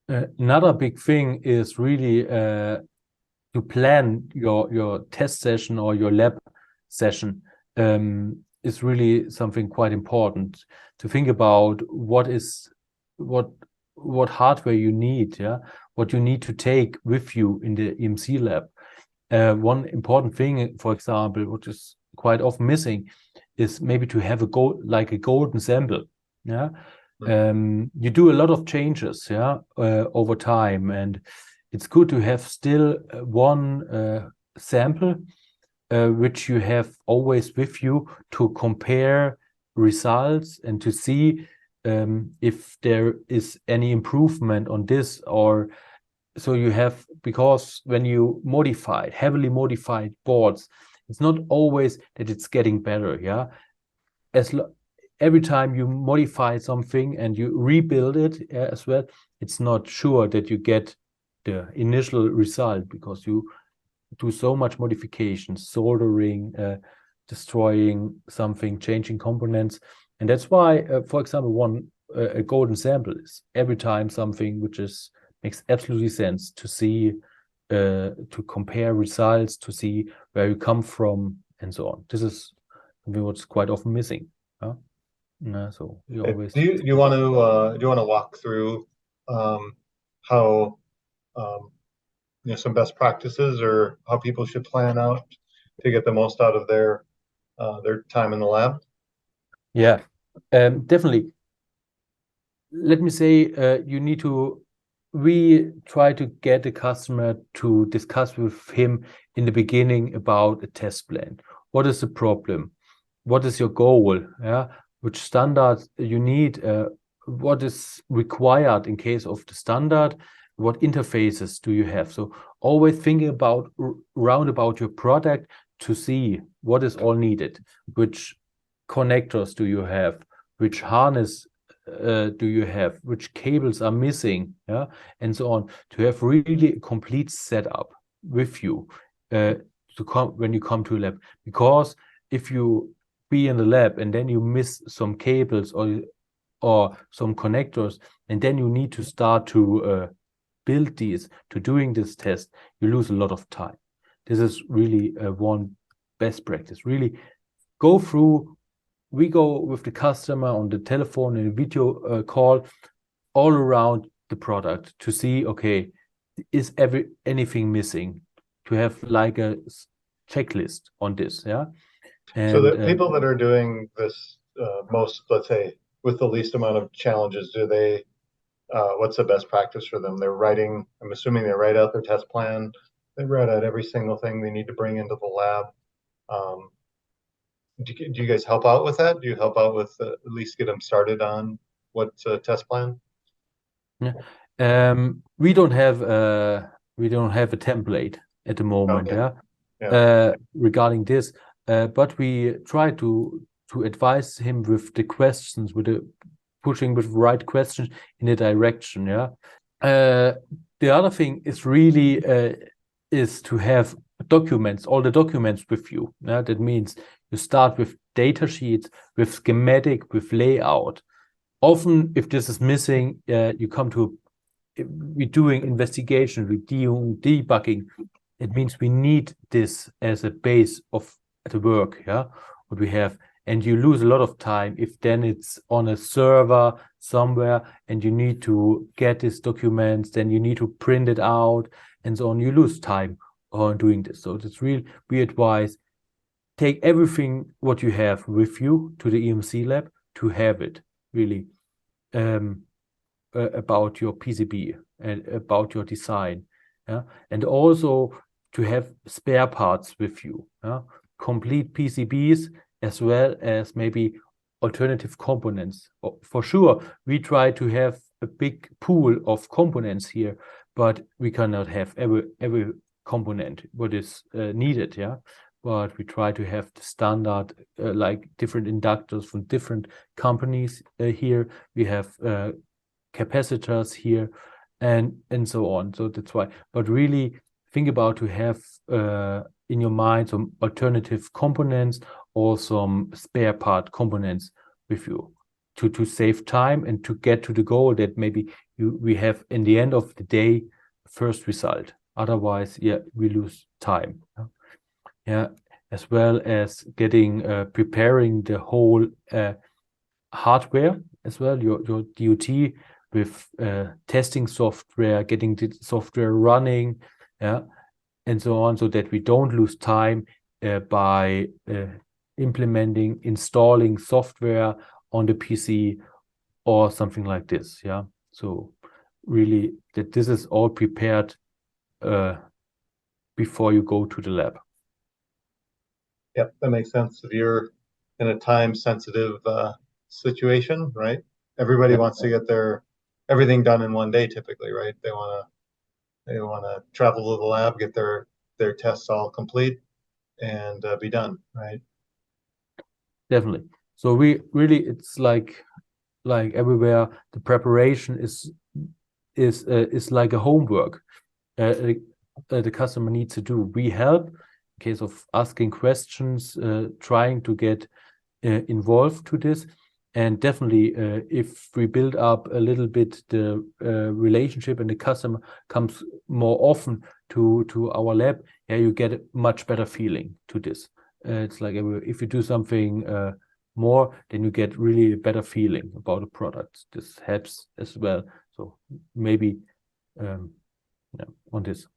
Another big thing is really to plan your test session or your lab session is really something quite important to think about what hardware you need, what you need to take with you in the EMC lab. One important thing, for example, which is quite often missing, is maybe to have a golden sample. Yeah, you do a lot of changes, over time, and it's good to have still one sample which you have always with you to compare results and to see if there is any improvement on this. Or so you have, because when you heavily modified boards, it's not always that it's getting better. Every time you modify something and you rebuild it as well, it's not sure that you get the initial result, because you do so much modification, soldering, destroying something, changing components. And that's why, for example, a golden sample is every time something which makes absolutely sense to see, to compare results, to see where you come from, and so on. This is something what's quite often missing. So you always Do you want to walk through how some best practices or how people should plan out to get the most out of their time in the lab? Yeah, definitely. Let me say, we try to get the customer to discuss with him in the beginning about a test plan. What is the problem? What is your goal? Which standards you need? What is required in case of the standard? What interfaces do you have? So always thinking about round about your product to see what is all needed. Which connectors do you have? Which harness do you have? Which cables are missing? And so on, to have really a complete setup with you when you come to a lab. Because if you be in the lab and then you miss some cables or some connectors, and then you need to start to build these, to doing this test, you lose a lot of time. This is really one best practice. Really we go with the customer on the telephone in a video call all around the product to see, okay, is anything missing, to have like a checklist on this. And so the people that are doing this most, let's say, with the least amount of challenges, what's the best practice for them? I'm assuming they write out their test plan. They write out every single thing they need to bring into the lab. Do you guys help out with that? Do you help out with at least get them started on what's a test plan? We don't have a template at the moment. Okay. Regarding this, but we try to advise him with the questions, pushing with the right questions in the direction. The other thing is really is to have all the documents with you. That means you start with data sheets, with schematic, with layout. Often, if this is missing, you come to we're doing investigation, we're doing debugging. It means we need this as a base of the work, what we have. And you lose a lot of time if then it's on a server somewhere and you need to get these documents, then you need to print it out and so on. You lose time on doing this. So it's really, we advise, take everything what you have with you to the EMC lab to have it really about your PCB and about your design. And also to have spare parts with you, complete PCBs, as well as maybe alternative components. For sure, we try to have a big pool of components here, but we cannot have every component what is needed. But we try to have the standard, like different inductors from different companies here. We have capacitors here, and so on. So that's why. But really think about to have in your mind some alternative components or some spare part components with you to save time and to get to the goal that maybe we have in the end of the day first result. Otherwise, yeah, we lose time. Yeah, as well as getting preparing the whole hardware as well, your DOT with testing software, getting the software running, yeah, and so on, so that we don't lose time by installing software on the PC or something like this. Yeah, so really that this is all prepared before you go to the lab. Yep, that makes sense. If you're in a time-sensitive situation, right? Everybody wants to get their everything done in one day, typically, right? They wanna travel to the lab, get their tests all complete, and be done, right? Definitely. So we really, it's like everywhere, the preparation is like a homework the customer needs to do. We help in case of asking questions, trying to get involved to this. And definitely, if we build up a little bit the relationship and the customer comes more often to our lab, yeah, you get a much better feeling to this. It's like if you do something more, then you get really a better feeling about the product. This helps as well. So maybe yeah, on this.